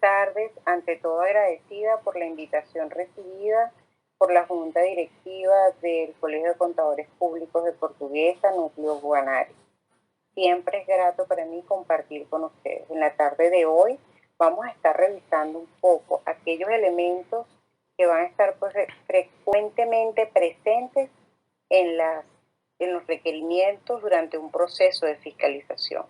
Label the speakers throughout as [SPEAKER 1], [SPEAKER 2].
[SPEAKER 1] tardes. Ante todo agradecida por la invitación recibida por la Junta Directiva del Colegio de Contadores Públicos de Portuguesa, Núcleo Guanare. Siempre es grato para mí compartir con ustedes. En la tarde de hoy vamos a estar revisando un poco aquellos elementos que van a estar frecuentemente presentes en los requerimientos durante un proceso de fiscalización.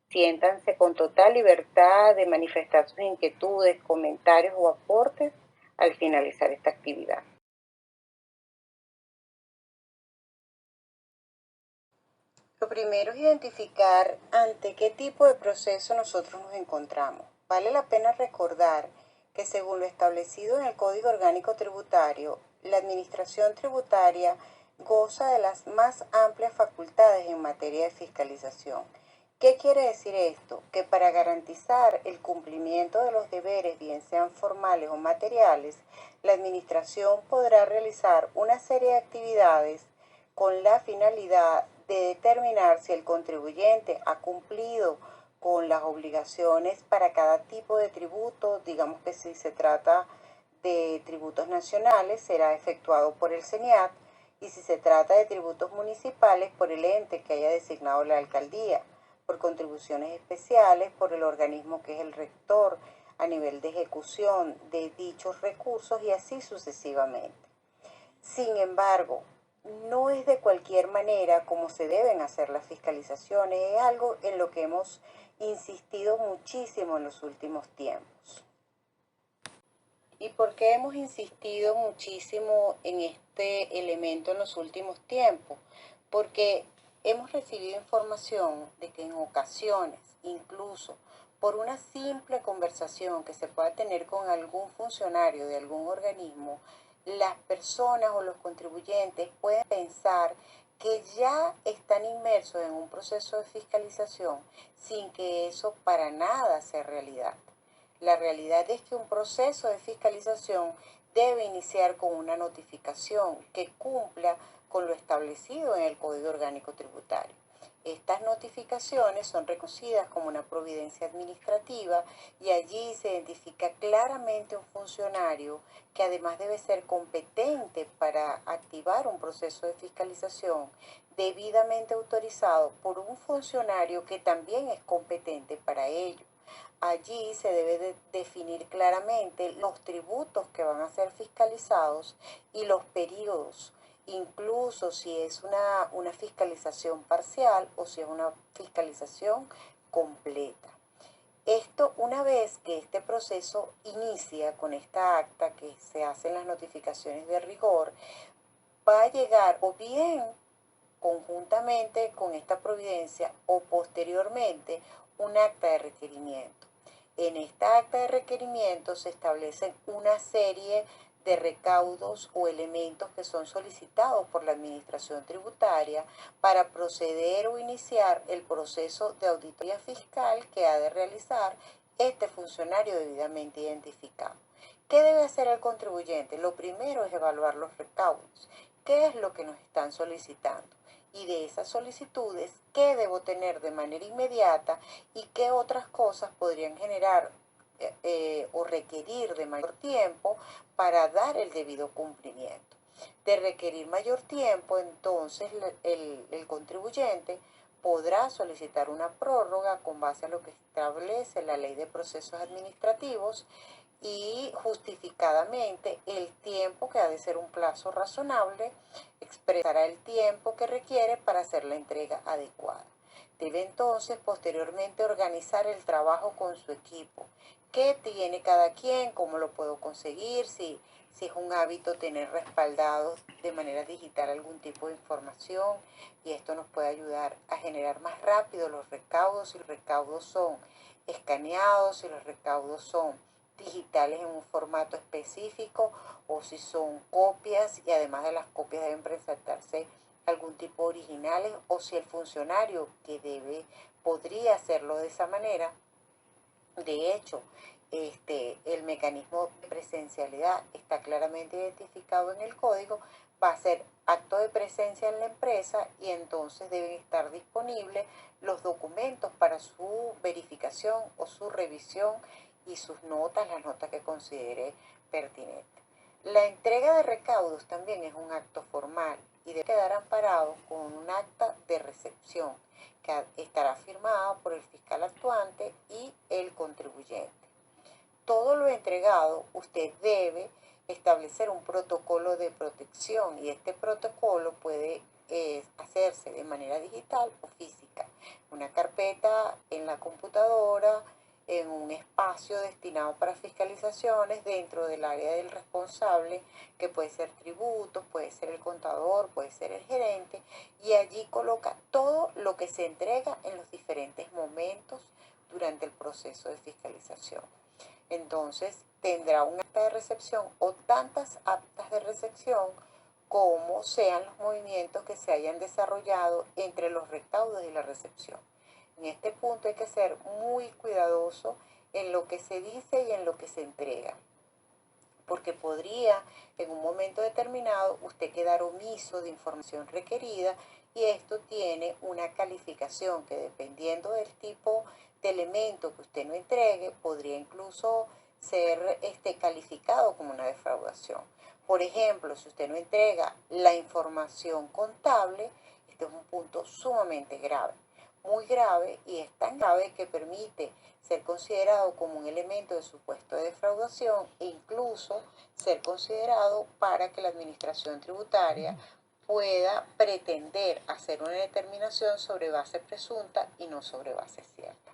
[SPEAKER 1] Siéntanse con total libertad de manifestar sus inquietudes, comentarios o aportes al finalizar esta actividad. Lo primero es identificar ante qué tipo de proceso nosotros nos encontramos. Vale la pena recordar que según lo establecido en el Código Orgánico Tributario, la Administración Tributaria goza de las más amplias facultades en materia de fiscalización. ¿Qué quiere decir esto? Que para garantizar el cumplimiento de los deberes, bien sean formales o materiales, la Administración podrá realizar una serie de actividades con la finalidad de determinar si el contribuyente ha cumplido con las obligaciones para cada tipo de tributo. Digamos que si se trata de tributos nacionales, será efectuado por el CENIAT, y si se trata de tributos municipales, por el ente que haya designado la alcaldía, por contribuciones especiales, por el organismo que es el rector a nivel de ejecución de dichos recursos, y así sucesivamente. Sin embargo, no es de cualquier manera como se deben hacer las fiscalizaciones, es algo en lo que hemos insistido muchísimo en los últimos tiempos. ¿Y por qué hemos insistido muchísimo en este elemento en los últimos tiempos? Porque hemos recibido información de que en ocasiones, incluso por una simple conversación que se pueda tener con algún funcionario de algún organismo, las personas o los contribuyentes pueden pensar que ya están inmersos en un proceso de fiscalización sin que eso para nada sea realidad. La realidad es que un proceso de fiscalización debe iniciar con una notificación que cumpla con lo establecido en el Código Orgánico Tributario. Estas notificaciones son reconocidas como una providencia administrativa, y allí se identifica claramente un funcionario que además debe ser competente para activar un proceso de fiscalización, debidamente autorizado por un funcionario que también es competente para ello. Allí se debe de definir claramente los tributos que van a ser fiscalizados y los periodos, incluso si es una fiscalización parcial o si es una fiscalización completa. Esto, una vez que este proceso inicia con esta acta que se hacen las notificaciones de rigor, va a llegar o bien conjuntamente con esta providencia o posteriormente un acta de requerimiento. En esta acta de requerimiento se establecen una serie de recaudos o elementos que son solicitados por la Administración Tributaria para proceder o iniciar el proceso de auditoría fiscal que ha de realizar este funcionario debidamente identificado. ¿Qué debe hacer el contribuyente? Lo primero es evaluar los recaudos. ¿Qué es lo que nos están solicitando? Y de esas solicitudes, ¿qué debo tener de manera inmediata y qué otras cosas podrían generar o requerir de mayor tiempo para dar el debido cumplimiento? De requerir mayor tiempo, entonces el contribuyente podrá solicitar una prórroga con base a lo que establece la Ley de Procesos Administrativos, y justificadamente el tiempo, que ha de ser un plazo razonable, expresará el tiempo que requiere para hacer la entrega adecuada. Debe entonces posteriormente organizar el trabajo con su equipo. ¿Qué tiene cada quien? ¿Cómo lo puedo conseguir? Si es un hábito tener respaldado de manera digital algún tipo de información, y esto nos puede ayudar a generar más rápido los recaudos, si los recaudos son escaneados, si los recaudos son digitales en un formato específico, o si son copias, y además de las copias deben presentarse algún tipo de originales, o si el funcionario que podría hacerlo de esa manera. De hecho, el mecanismo de presencialidad está claramente identificado en el código. Va a ser acto de presencia en la empresa, y entonces deben estar disponibles los documentos para su verificación o su revisión y sus notas, las notas que considere pertinentes. La entrega de recaudos también es un acto formal y debe quedar amparado con un acta de recepción que estará firmada por el fiscal actuante y el contribuyente. Todo lo entregado, usted debe establecer un protocolo de protección y este protocolo puede hacerse de manera digital o física. Una carpeta en la computadora, en un espacio destinado para fiscalizaciones dentro del área del responsable, que puede ser tributos, puede ser el contador, puede ser el gerente, y allí coloca todo lo que se entrega en los diferentes momentos durante el proceso de fiscalización. Entonces tendrá un acta de recepción o tantas actas de recepción como sean los movimientos que se hayan desarrollado entre los recaudos y la recepción. En este punto hay que ser muy cuidadoso en lo que se dice y en lo que se entrega, porque podría en un momento determinado usted quedar omiso de información requerida y esto tiene una calificación que, dependiendo del tipo de elemento que usted no entregue, podría incluso ser calificado como una defraudación. Por ejemplo, si usted no entrega la información contable, este es un punto sumamente grave, muy grave, y es tan grave que permite ser considerado como un elemento de supuesto de defraudación e incluso ser considerado para que la administración tributaria pueda pretender hacer una determinación sobre base presunta y no sobre base cierta.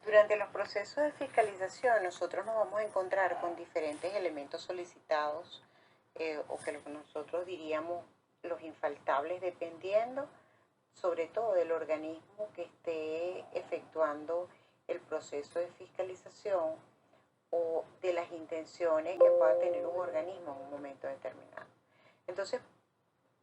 [SPEAKER 1] Durante los procesos de fiscalización nosotros nos vamos a encontrar con diferentes elementos solicitados o que lo que nosotros diríamos los infaltables, dependiendo sobre todo del organismo que esté efectuando el proceso de fiscalización o de las intenciones que pueda tener un organismo en un momento determinado. Entonces,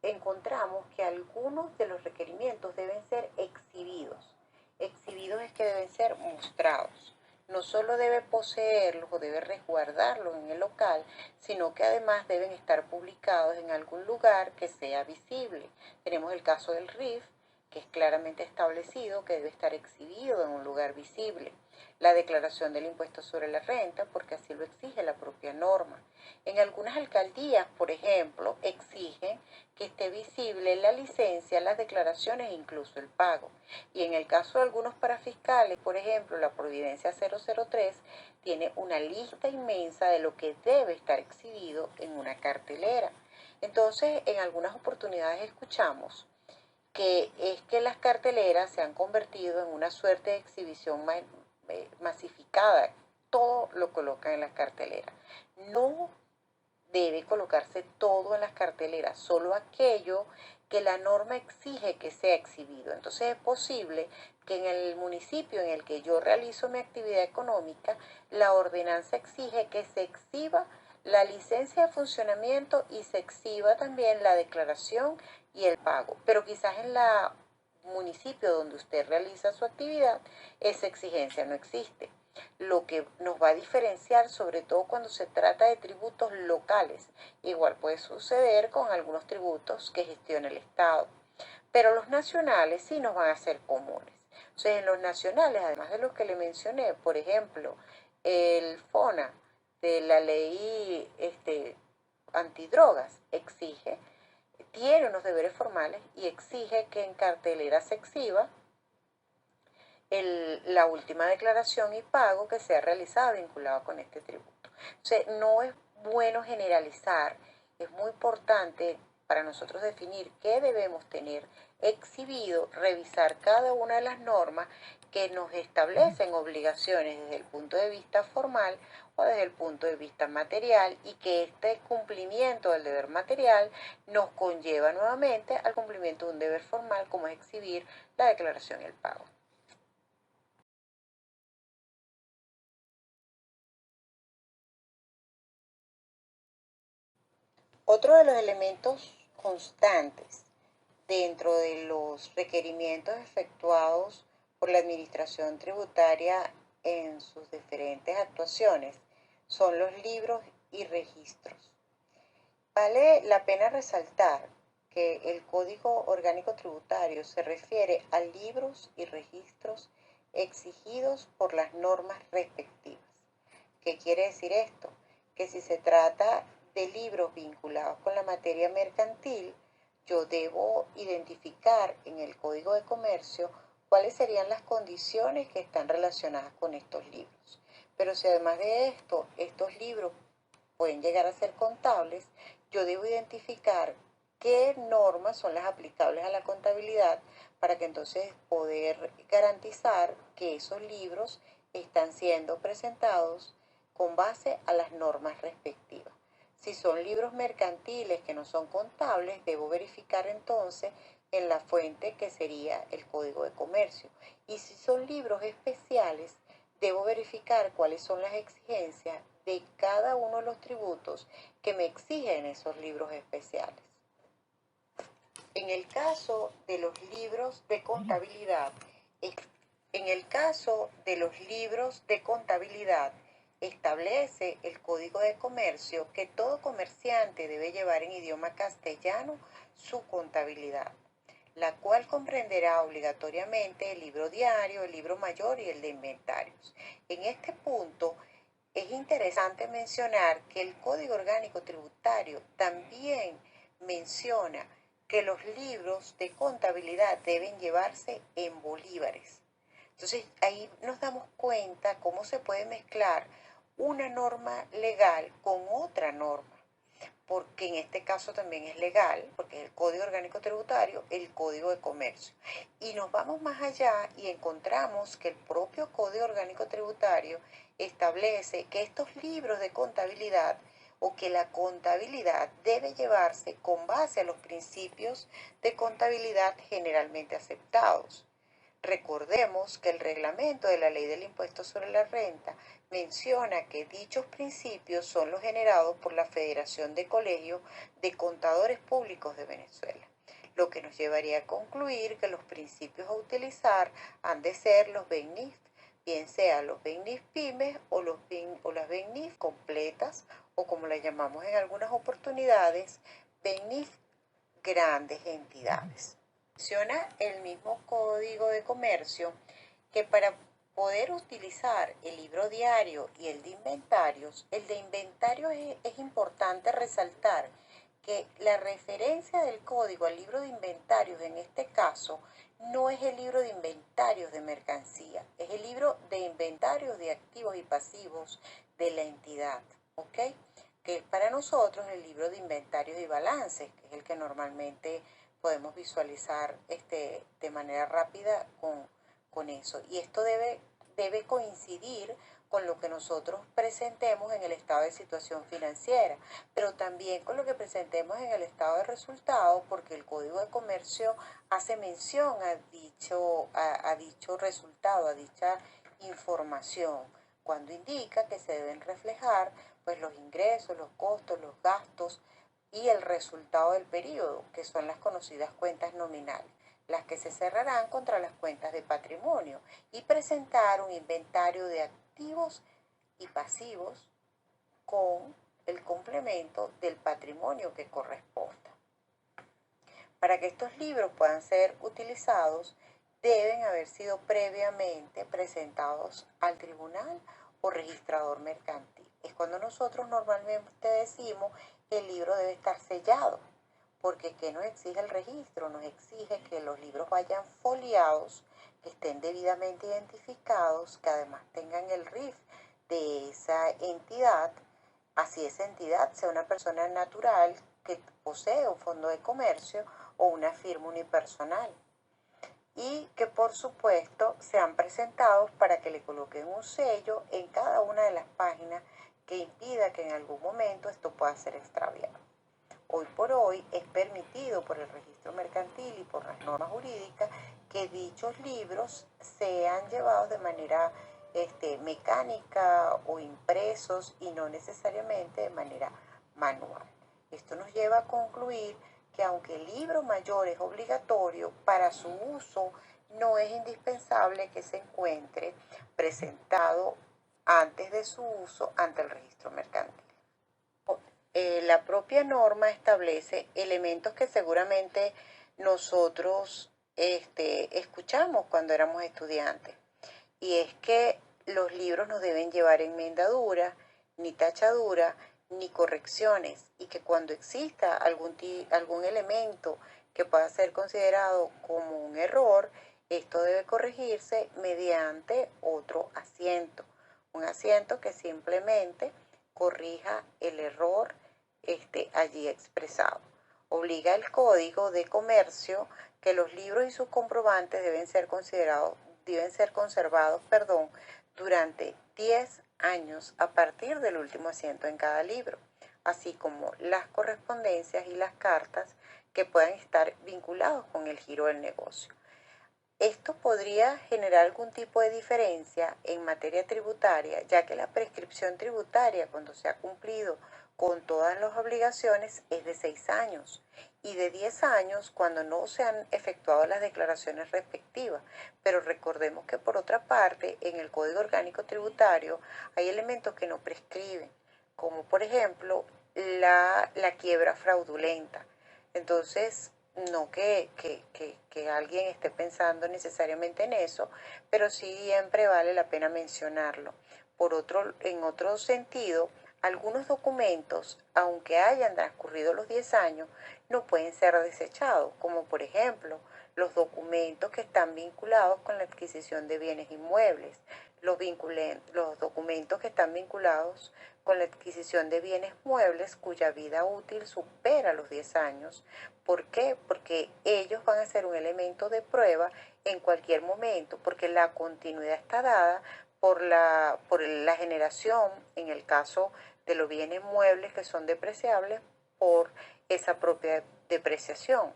[SPEAKER 1] encontramos que algunos de los requerimientos deben ser exhibidos. Exhibidos es que deben ser mostrados. No solo debe poseerlos o debe resguardarlos en el local, sino que además deben estar publicados en algún lugar que sea visible. Tenemos el caso del RIF, que es claramente establecido que debe estar exhibido en un lugar visible. La declaración del impuesto sobre la renta, porque así lo exige la propia norma. En algunas alcaldías, por ejemplo, exigen que esté visible la licencia, las declaraciones e incluso el pago. Y en el caso de algunos parafiscales, por ejemplo, la Providencia 003 tiene una lista inmensa de lo que debe estar exhibido en una cartelera. Entonces, en algunas oportunidades escuchamos que es que las carteleras se han convertido en una suerte de exhibición masificada. Todo lo colocan en las carteleras. No debe colocarse todo en las carteleras, solo aquello que la norma exige que sea exhibido. Entonces es posible que en el municipio en el que yo realizo mi actividad económica, la ordenanza exige que se exhiba la licencia de funcionamiento y se exhiba también la declaración y el pago. Pero quizás en la municipio donde usted realiza su actividad, esa exigencia no existe. Lo que nos va a diferenciar, sobre todo cuando se trata de tributos locales. Igual puede suceder con algunos tributos que gestiona el Estado. Pero los nacionales sí nos van a ser comunes. O sea, en los nacionales, además de los que le mencioné, por ejemplo, el FONA de la ley antidrogas exige, tiene unos deberes formales y exige que en cartelera se exhiba la última declaración y pago que sea realizada vinculado con este tributo. O sea, no es bueno generalizar, es muy importante para nosotros definir qué debemos tener exhibido, revisar cada una de las normas que nos establecen obligaciones desde el punto de vista formal o desde el punto de vista material, y que este cumplimiento del deber material nos conlleva nuevamente al cumplimiento de un deber formal, como es exhibir la declaración y el pago. Otro de los elementos constantes dentro de los requerimientos efectuados por la Administración Tributaria en sus diferentes actuaciones son los libros y registros. Vale la pena resaltar que el Código Orgánico Tributario se refiere a libros y registros exigidos por las normas respectivas. ¿Qué quiere decir esto? Que si se trata de libros vinculados con la materia mercantil, yo debo identificar en el Código de Comercio cuáles serían las condiciones que están relacionadas con estos libros. Pero si además de esto, estos libros pueden llegar a ser contables, yo debo identificar qué normas son las aplicables a la contabilidad para que entonces poder garantizar que esos libros están siendo presentados con base a las normas respectivas. Si son libros mercantiles que no son contables, debo verificar entonces en la fuente que sería el Código de Comercio. Y si son libros especiales, debo verificar cuáles son las exigencias de cada uno de los tributos que me exigen esos libros especiales. En el caso de los libros de contabilidad, establece el Código de Comercio que todo comerciante debe llevar en idioma castellano su contabilidad, la cual comprenderá obligatoriamente el libro diario, el libro mayor y el de inventarios. En este punto es interesante mencionar que el Código Orgánico Tributario también menciona que los libros de contabilidad deben llevarse en bolívares. Entonces ahí nos damos cuenta cómo se puede mezclar una norma legal con otra norma, porque en este caso también es legal, porque es el Código Orgánico Tributario, el Código de Comercio. Y nos vamos más allá y encontramos que el propio Código Orgánico Tributario establece que estos libros de contabilidad o que la contabilidad debe llevarse con base a los principios de contabilidad generalmente aceptados. Recordemos que el reglamento de la Ley del Impuesto sobre la Renta menciona que dichos principios son los generados por la Federación de Colegios de Contadores Públicos de Venezuela, lo que nos llevaría a concluir que los principios a utilizar han de ser los BENIF, bien sea los BENIF pymes o las BENIF completas, o como las llamamos en algunas oportunidades, BENIF grandes entidades. Menciona el mismo Código de Comercio que para poder utilizar el libro diario y el de inventarios es importante resaltar que la referencia del código al libro de inventarios en este caso no es el libro de inventarios de mercancía, es el libro de inventarios de activos y pasivos de la entidad, ¿ok? Que es para nosotros el libro de inventarios y balances, que es el que normalmente podemos visualizar de manera rápida con eso. Y esto debe coincidir con lo que nosotros presentemos en el estado de situación financiera, pero también con lo que presentemos en el estado de resultados, porque el Código de Comercio hace mención a dicho resultado, a dicha información, cuando indica que se deben reflejar pues los ingresos, los costos, los gastos y el resultado del periodo, que son las conocidas cuentas nominales, las que se cerrarán contra las cuentas de patrimonio, y presentar un inventario de activos y pasivos con el complemento del patrimonio que corresponda. Para que estos libros puedan ser utilizados, deben haber sido previamente presentados al tribunal o registrador mercantil. Es cuando nosotros normalmente decimos que el libro debe estar sellado, porque ¿qué nos exige el registro? Nos exige que los libros vayan foliados, que estén debidamente identificados, que además tengan el RIF de esa entidad, así esa entidad sea una persona natural que posee un fondo de comercio o una firma unipersonal, y que por supuesto sean presentados para que le coloquen un sello en cada una de las páginas que impida que en algún momento esto pueda ser extraviado. Hoy por hoy es permitido por el registro mercantil y por las normas jurídicas que dichos libros sean llevados de manera mecánica o impresos y no necesariamente de manera manual. Esto nos lleva a concluir que aunque el libro mayor es obligatorio, para su uso no es indispensable que se encuentre presentado antes de su uso ante el registro mercantil. la propia norma establece elementos que seguramente nosotros escuchamos cuando éramos estudiantes. Y es que los libros no deben llevar enmendadura, ni tachadura, ni correcciones, y que cuando exista algún elemento que pueda ser considerado como un error, esto debe corregirse mediante otro asiento. Un asiento que simplemente corrija el error allí expresado. Obliga el Código de Comercio que los libros y sus comprobantes deben ser conservados, durante 10 años a partir del último asiento en cada libro, así como las correspondencias y las cartas que puedan estar vinculados con el giro del negocio. Esto podría generar algún tipo de diferencia en materia tributaria, ya que la prescripción tributaria, cuando se ha cumplido con todas las obligaciones, es de 6 años y de 10 años cuando no se han efectuado las declaraciones respectivas. Pero recordemos que por otra parte, en el Código Orgánico Tributario hay elementos que no prescriben, como por ejemplo la quiebra fraudulenta. Entonces, no que alguien esté pensando necesariamente en eso, pero sí siempre vale la pena mencionarlo. En otro sentido, algunos documentos, aunque hayan transcurrido los 10 años, no pueden ser desechados, como por ejemplo los documentos que están vinculados con la adquisición de bienes inmuebles, los documentos que están vinculados con la adquisición de bienes muebles cuya vida útil supera los 10 años. ¿Por qué? Porque ellos van a ser un elemento de prueba en cualquier momento, porque la continuidad está dada por la generación, en el caso de los bienes muebles que son depreciables, por esa propia depreciación.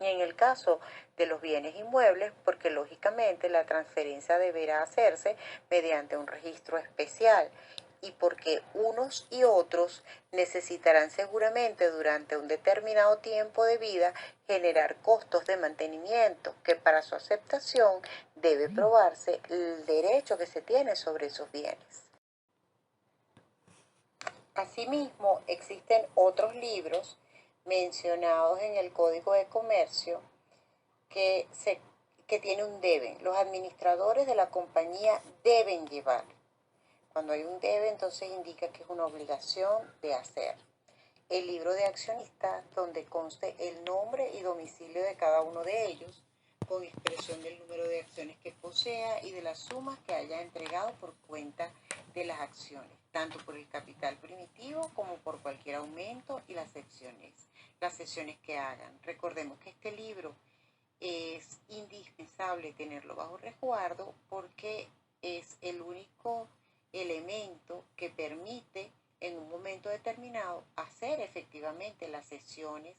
[SPEAKER 1] Y en el caso de los bienes inmuebles, porque lógicamente la transferencia deberá hacerse mediante un registro especial y porque unos y otros necesitarán seguramente durante un determinado tiempo de vida generar costos de mantenimiento, que para su aceptación debe probarse el derecho que se tiene sobre esos bienes. Asimismo, existen otros libros mencionados en el Código de Comercio que, que tiene un deben. Los administradores de la compañía deben llevar. Cuando hay un debe, entonces indica que es una obligación de hacer. El libro de accionistas, donde conste el nombre y domicilio de cada uno de ellos, con expresión del número de acciones que posea y de las sumas que haya entregado por cuenta de las acciones, tanto por el capital primitivo como por cualquier aumento y las sesiones que hagan. Recordemos que este libro es indispensable tenerlo bajo resguardo porque es el único elemento que permite en un momento determinado hacer efectivamente las sesiones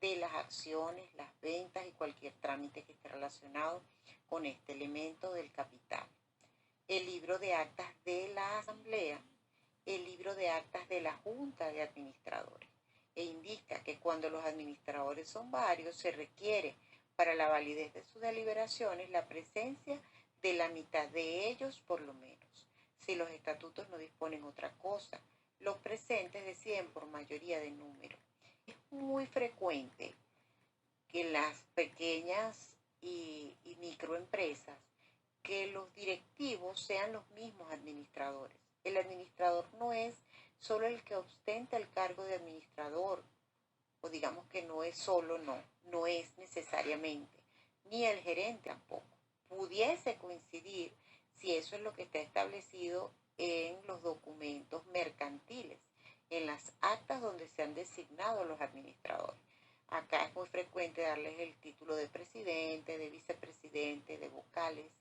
[SPEAKER 1] de las acciones, las ventas y cualquier trámite que esté relacionado con este elemento del capital. El libro de actas de la asamblea, el libro de actas de la junta de administradores, e indica que cuando los administradores son varios se requiere para la validez de sus deliberaciones la presencia de la mitad de ellos por lo menos. Si los estatutos no disponen otra cosa, los presentes deciden por mayoría de número. Es muy frecuente que en las pequeñas y microempresas que los directivos sean los mismos administradores. El administrador no es solo el que ostenta el cargo de administrador, o digamos que no es solo, no es necesariamente, ni el gerente tampoco. Pudiese coincidir si eso es lo que está establecido en los documentos mercantiles, en las actas donde se han designado los administradores. Acá es muy frecuente darles el título de presidente, de vicepresidente, de vocales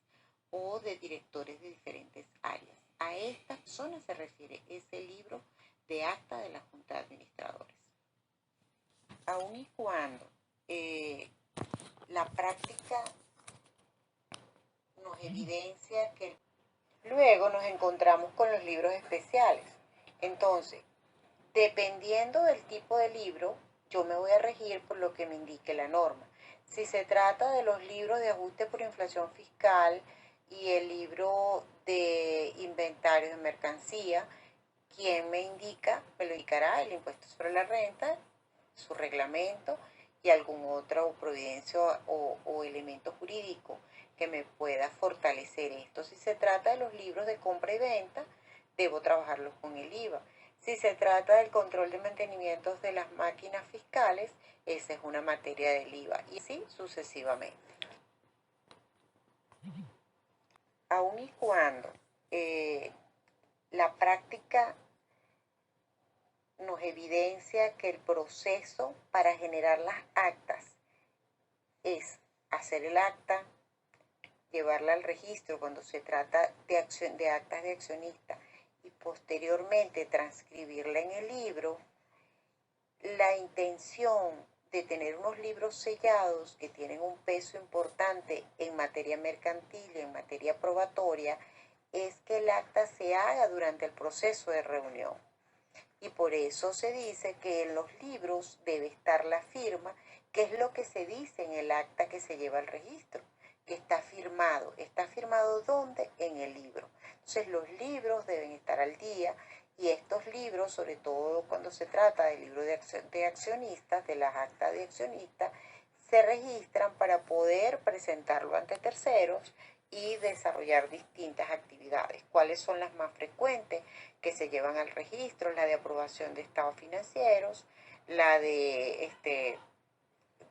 [SPEAKER 1] o de directores de diferentes áreas. A estas personas se refiere ese libro de acta de la Junta de Administradores. Aun y cuando la práctica nos evidencia que luego nos encontramos con los libros especiales. Entonces, dependiendo del tipo de libro, yo me voy a regir por lo que me indique la norma. Si se trata de los libros de ajuste por inflación fiscal y el libro de inventario de mercancía, ¿Quién me indica? Me lo indicará el impuesto sobre la renta, su reglamento y algún otro providencia o elemento jurídico que me pueda fortalecer esto. Si se trata de los libros de compra y venta, debo trabajarlos con el IVA. Si se trata del control de mantenimientos de las máquinas fiscales, esa es una materia del IVA y así sucesivamente. Aun y cuando la práctica nos evidencia que el proceso para generar las actas es hacer el acta, llevarla al registro cuando se trata de actas de accionista y posteriormente transcribirla en el libro. La intención de tener unos libros sellados que tienen un peso importante en materia mercantil y en materia probatoria es que el acta se haga durante el proceso de reunión. Y por eso se dice que en los libros debe estar la firma, que es lo que se dice en el acta que se lleva al registro, que está firmado. ¿Está firmado dónde? En el libro. Entonces los libros deben estar al día y estos libros, sobre todo cuando se trata del libro de accionistas, de las actas de accionistas, se registran para poder presentarlo ante terceros y desarrollar distintas actividades. ¿Cuáles son las más frecuentes que se llevan al registro? La de aprobación de estados financieros, la de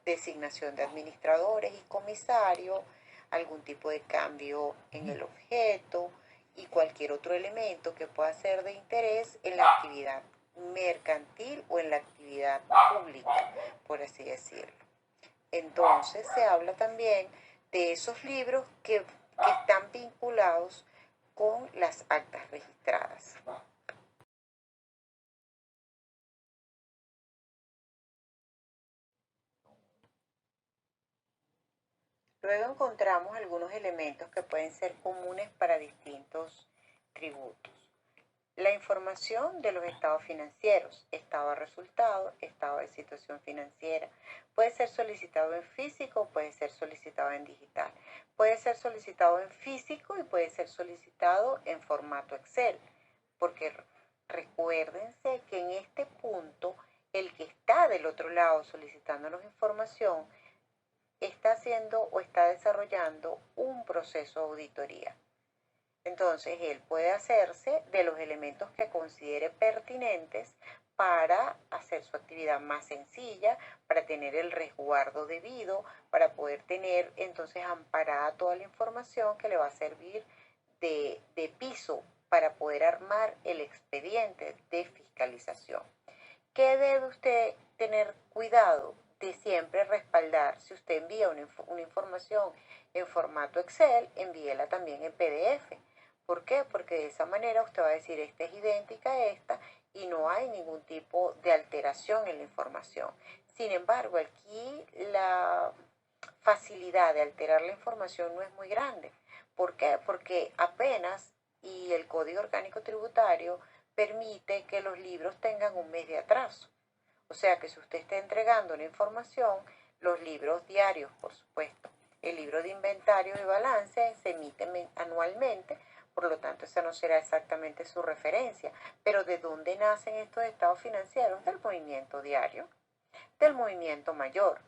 [SPEAKER 1] designación de administradores y comisarios, algún tipo de cambio en el objeto y cualquier otro elemento que pueda ser de interés en la actividad mercantil o en la actividad pública, por así decirlo. Entonces se habla también de esos libros que están vinculados con las actas registradas. Luego encontramos algunos elementos que pueden ser comunes para distintos tributos. La información de los estados financieros, estado de resultado, estado de situación financiera, puede ser solicitado en físico, puede ser solicitado en digital. Puede ser solicitado en físico y puede ser solicitado en formato Excel, porque recuérdense que en este punto el que está del otro lado solicitándonos información está haciendo o está desarrollando un proceso de auditoría. Entonces, él puede hacerse de los elementos que considere pertinentes para hacer su actividad más sencilla, para tener el resguardo debido, para poder tener entonces amparada toda la información que le va a servir de piso para poder armar el expediente de fiscalización. ¿Qué debe usted tener cuidado? De siempre respaldar. Si usted envía una información en formato Excel, envíela también en PDF. ¿Por qué? Porque de esa manera usted va a decir, esta es idéntica a esta y no hay ningún tipo de alteración en la información. Sin embargo, aquí la facilidad de alterar la información no es muy grande. ¿Por qué? Porque apenas, y el Código Orgánico Tributario permite que los libros tengan un mes de atraso. O sea que si usted está entregando una información, los libros diarios, por supuesto, el libro de inventario y balance se emite anualmente, por lo tanto esa no será exactamente su referencia. Pero ¿de dónde nacen estos estados financieros? Del movimiento diario, del movimiento mayor,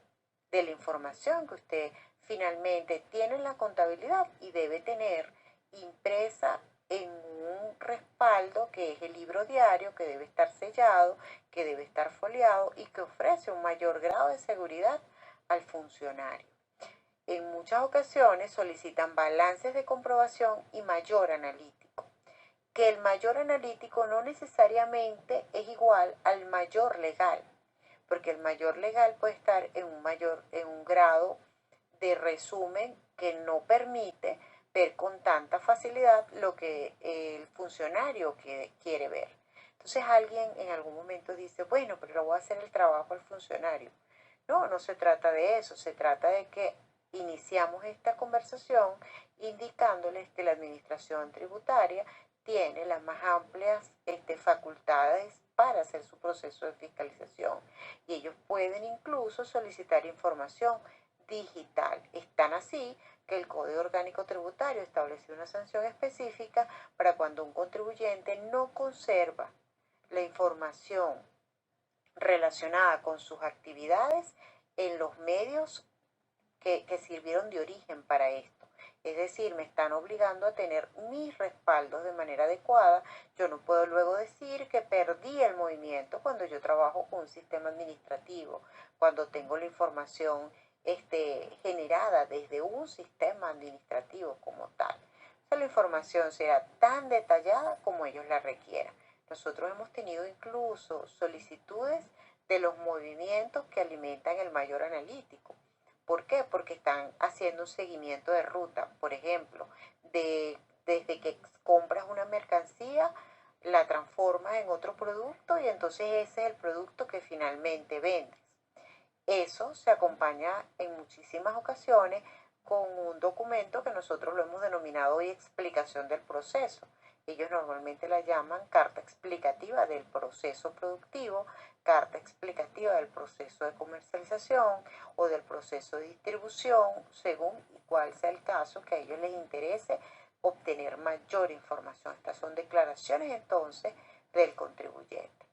[SPEAKER 1] de la información que usted finalmente tiene en la contabilidad y debe tener impresa en un respaldo que es el libro diario, que debe estar sellado, que debe estar foliado y que ofrece un mayor grado de seguridad al funcionario. En muchas ocasiones solicitan balances de comprobación y mayor analítico, que el mayor analítico no necesariamente es igual al mayor legal, porque el mayor legal puede estar en un grado de resumen que no permite ver con tanta facilidad lo que el funcionario quiere ver. Entonces alguien en algún momento dice, bueno, pero le voy a hacer el trabajo al funcionario. No, no se trata de eso, se trata de que iniciamos esta conversación indicándoles que la administración tributaria tiene las más amplias facultades para hacer su proceso de fiscalización y ellos pueden incluso solicitar información digital. Es tan así que el Código Orgánico Tributario establece una sanción específica para cuando un contribuyente no conserva la información relacionada con sus actividades en los medios que sirvieron de origen para esto. Es decir, me están obligando a tener mis respaldos de manera adecuada. Yo no puedo luego decir que perdí el movimiento cuando yo trabajo con un sistema administrativo, cuando tengo la información generada desde un sistema administrativo como tal. O sea, la información será tan detallada como ellos la requieran. Nosotros hemos tenido incluso solicitudes de los movimientos que alimentan el mayor analítico. ¿Por qué? Porque están haciendo un seguimiento de ruta. Por ejemplo, desde que compras una mercancía, la transformas en otro producto y entonces ese es el producto que finalmente vendes. Eso se acompaña en muchísimas ocasiones con un documento que nosotros lo hemos denominado hoy explicación del proceso. Ellos normalmente la llaman carta explicativa del proceso productivo, carta explicativa del proceso de comercialización o del proceso de distribución, según cuál sea el caso que a ellos les interese obtener mayor información. Estas son declaraciones entonces del contribuyente.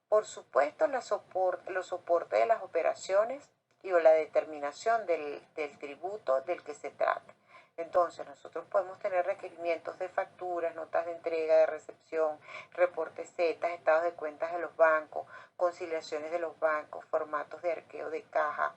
[SPEAKER 1] Por supuesto, los soportes de las operaciones o la determinación del tributo del que se trata. Entonces, nosotros podemos tener requerimientos de facturas, notas de entrega, de recepción, reportes Z, estados de cuentas de los bancos, conciliaciones de los bancos, formatos de arqueo de caja,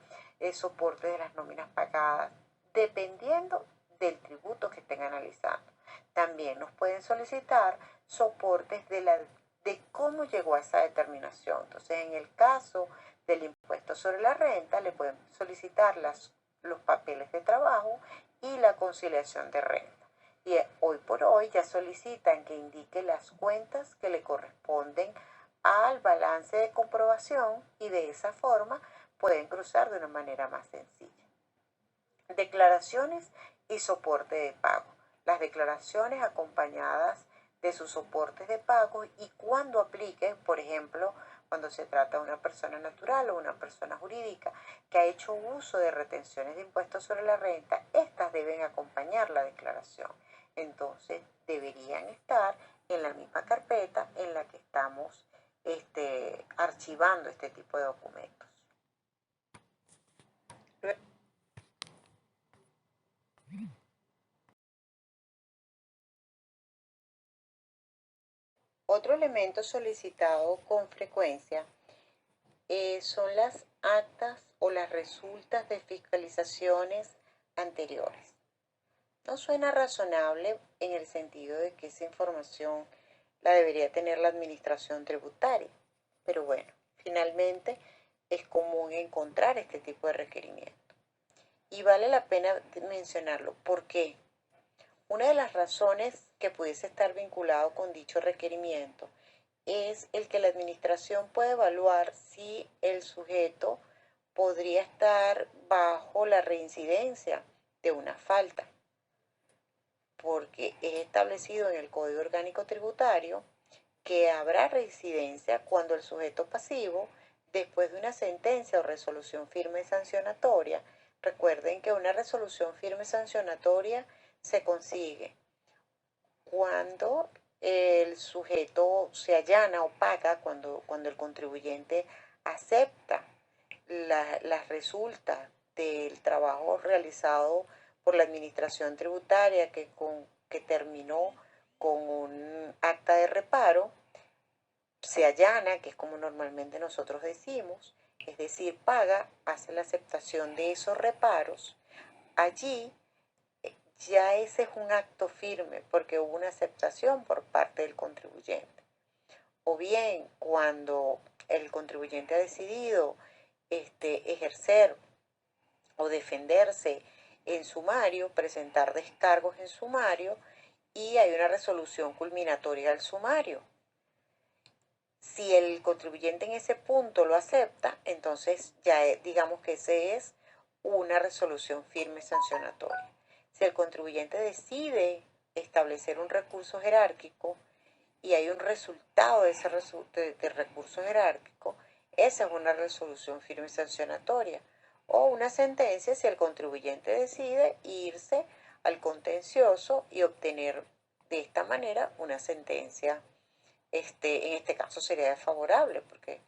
[SPEAKER 1] soporte de las nóminas pagadas, dependiendo del tributo que estén analizando. También nos pueden solicitar soportes de cómo llegó a esa determinación. Entonces, en el caso del impuesto sobre la renta, le pueden solicitar los papeles de trabajo y la conciliación de renta. Y hoy por hoy ya solicitan que indique las cuentas que le corresponden al balance de comprobación y de esa forma pueden cruzar de una manera más sencilla. Declaraciones y soporte de pago. Las declaraciones acompañadas de sus soportes de pago y cuando aplique, por ejemplo, cuando se trata de una persona natural o una persona jurídica que ha hecho uso de retenciones de impuestos sobre la renta, estas deben acompañar la declaración. Entonces, deberían estar en la misma carpeta en la que estamos archivando este tipo de documentos. Otro elemento solicitado con frecuencia son las actas o las resultas de fiscalizaciones anteriores. No suena razonable en el sentido de que esa información la debería tener la administración tributaria, pero bueno, finalmente es común encontrar este tipo de requerimiento. Y vale la pena mencionarlo. ¿Por qué? Una de las razones que pudiese estar vinculado con dicho requerimiento es el que la administración puede evaluar si el sujeto podría estar bajo la reincidencia de una falta, porque es establecido en el Código Orgánico Tributario que habrá reincidencia cuando el sujeto pasivo, después de una sentencia o resolución firme sancionatoria, recuerden que una resolución firme sancionatoria se consigue cuando el sujeto se allana o paga, cuando el contribuyente acepta las resultas del trabajo realizado por la administración tributaria que terminó con un acta de reparo, se allana, que es como normalmente nosotros decimos, es decir, paga, hace la aceptación de esos reparos. Allí ya ese es un acto firme porque hubo una aceptación por parte del contribuyente. O bien, cuando el contribuyente ha decidido ejercer o defenderse en sumario, presentar descargos en sumario y hay una resolución culminatoria del sumario. Si el contribuyente en ese punto lo acepta, entonces ya digamos que ese es una resolución firme sancionatoria. Si el contribuyente decide establecer un recurso jerárquico y hay un resultado de ese recurso jerárquico, esa es una resolución firme sancionatoria. o una sentencia si el contribuyente decide irse al contencioso y obtener de esta manera una sentencia. En este caso sería desfavorable porque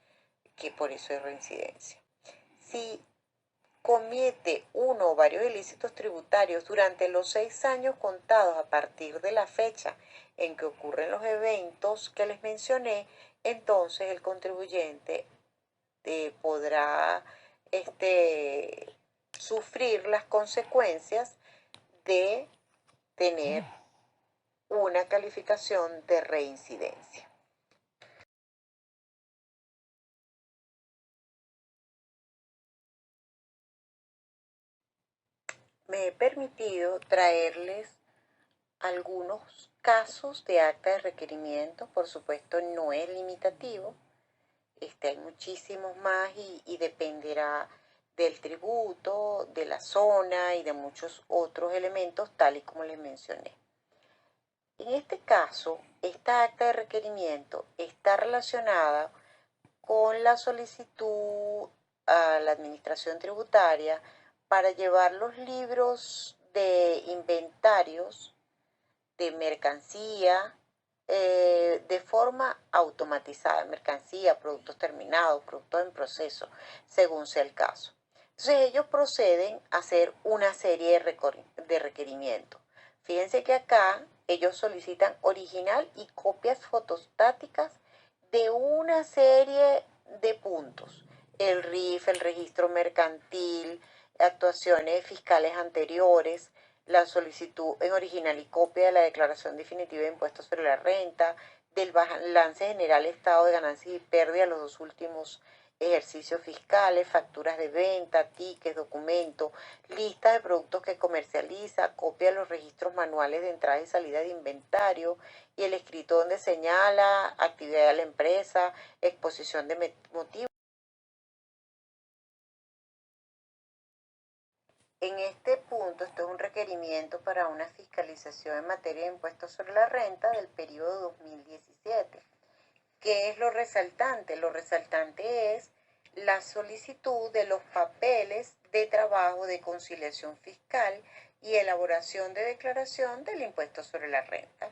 [SPEAKER 1] por eso hay reincidencia. Si comete uno o varios ilícitos tributarios durante los 6 años contados a partir de la fecha en que ocurren los eventos que les mencioné, entonces el contribuyente podrá sufrir las consecuencias de tener una calificación de reincidencia. Me he permitido traerles algunos casos de acta de requerimiento, por supuesto no es limitativo, hay muchísimos más y dependerá del tributo, de la zona y de muchos otros elementos, tal y como les mencioné. En este caso, esta acta de requerimiento está relacionada con la solicitud a la Administración Tributaria para llevar los libros de inventarios de mercancía de forma automatizada, mercancía, productos terminados, productos en proceso, según sea el caso. Entonces ellos proceden a hacer una serie de requerimientos. Fíjense que acá ellos solicitan original y copias fotostáticas de una serie de puntos. El RIF, el registro mercantil, actuaciones fiscales anteriores, la solicitud en original y copia de la declaración definitiva de impuestos sobre la renta, del balance general estado de ganancias y pérdidas los 2 últimos ejercicios fiscales, facturas de venta, tickets, documentos, lista de productos que comercializa, copia de los registros manuales de entrada y salida de inventario y el escrito donde señala actividad de la empresa, exposición de motivos. En este punto, esto es un requerimiento para una fiscalización en materia de impuestos sobre la renta del periodo 2017. ¿Qué es lo resaltante? Lo resaltante es la solicitud de los papeles de trabajo de conciliación fiscal y elaboración de declaración del impuesto sobre la renta.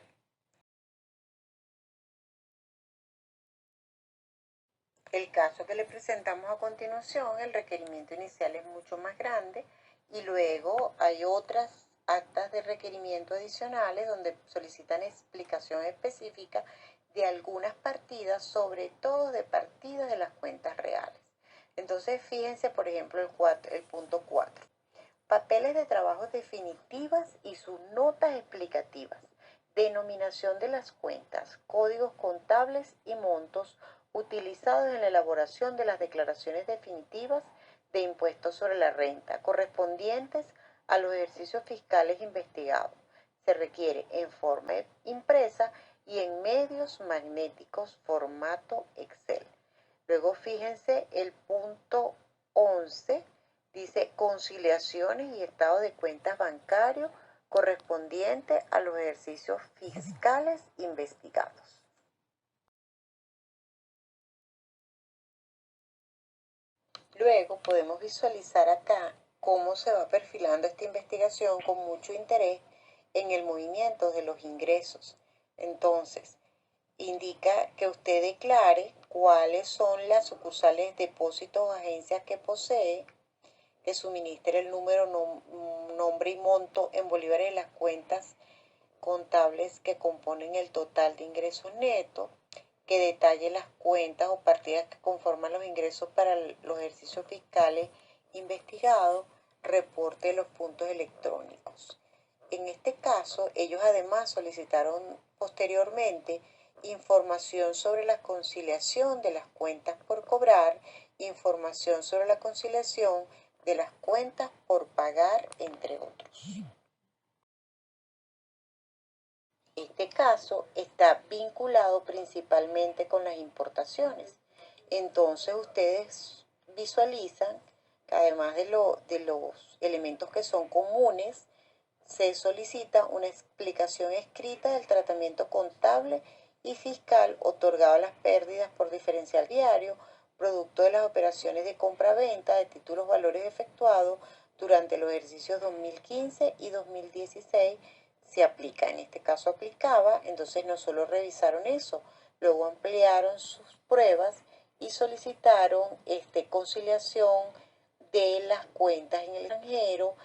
[SPEAKER 1] El caso que le presentamos a continuación, el requerimiento inicial es mucho más grande y luego hay otras actas de requerimiento adicionales donde solicitan explicación específica de algunas partidas, sobre todo de partidas de las cuentas reales. Entonces fíjense por ejemplo el punto 4. Papeles de trabajos definitivas y sus notas explicativas, denominación de las cuentas, códigos contables y montos utilizados en la elaboración de las declaraciones definitivas de impuestos sobre la renta correspondientes a los ejercicios fiscales investigados. Se requiere en forma impresa y en medios magnéticos formato Excel. Luego fíjense el punto 11. Dice conciliaciones y estado de cuentas bancario correspondiente a los ejercicios fiscales investigados. Luego podemos visualizar acá cómo se va perfilando esta investigación con mucho interés en el movimiento de los ingresos. Entonces, indica que usted declare cuáles son las sucursales, depósitos o agencias que posee, que suministre el número, nombre y monto en bolívares de las cuentas contables que componen el total de ingresos netos, que detalle las cuentas o partidas que conforman los ingresos para los ejercicios fiscales investigados, reporte los puntos electrónicos. En este caso, ellos además solicitaron posteriormente información sobre la conciliación de las cuentas por cobrar, información sobre la conciliación de las cuentas por pagar, entre otros. Este caso está vinculado principalmente con las importaciones. Entonces ustedes visualizan que además de los elementos que son comunes, se solicita una explicación escrita del tratamiento contable y fiscal otorgado a las pérdidas por diferencial diario producto de las operaciones de compra-venta de títulos valores efectuados durante los ejercicios 2015 y 2016 se aplica. En este caso aplicaba, entonces no solo revisaron eso, luego ampliaron sus pruebas y solicitaron conciliación de las cuentas en el extranjero,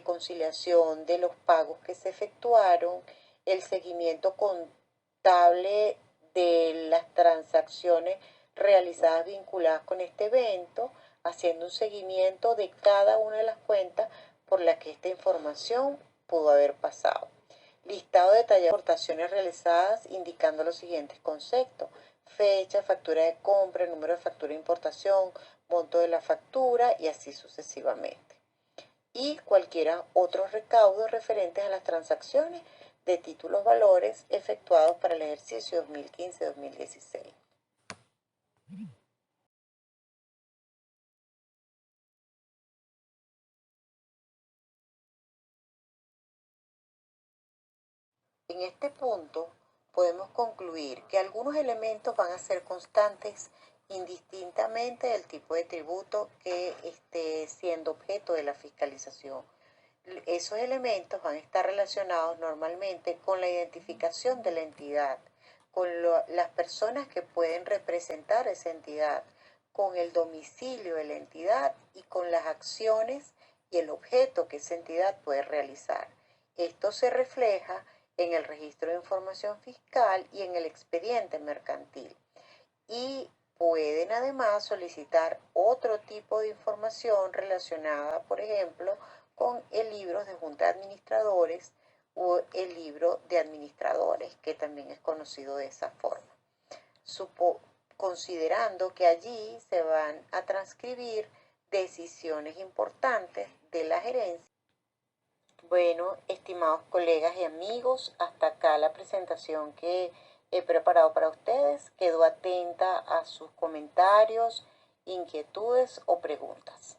[SPEAKER 1] conciliación de los pagos que se efectuaron, el seguimiento contable de las transacciones realizadas vinculadas con este evento, haciendo un seguimiento de cada una de las cuentas por las que esta información pudo haber pasado. Listado detallado de aportaciones realizadas indicando los siguientes conceptos: fecha, factura de compra, número de factura de importación, monto de la factura y así sucesivamente. Y cualquiera otros recaudos referentes a las transacciones de títulos valores efectuados para el ejercicio 2015-2016. En este punto podemos concluir que algunos elementos van a ser constantes indistintamente del tipo de tributo que esté siendo objeto de la fiscalización. Esos elementos van a estar relacionados normalmente con la identificación de la entidad, con las personas que pueden representar esa entidad, con el domicilio de la entidad y con las acciones y el objeto que esa entidad puede realizar. Esto se refleja en el registro de información fiscal y en el expediente mercantil. Y pueden además solicitar otro tipo de información relacionada, por ejemplo, con el libro de junta de administradores o el libro de administradores, que también es conocido de esa forma. Considerando que allí se van a transcribir decisiones importantes de la gerencia. Bueno, estimados colegas y amigos, hasta acá la presentación que he preparado para ustedes. Quedo atenta a sus comentarios, inquietudes o preguntas.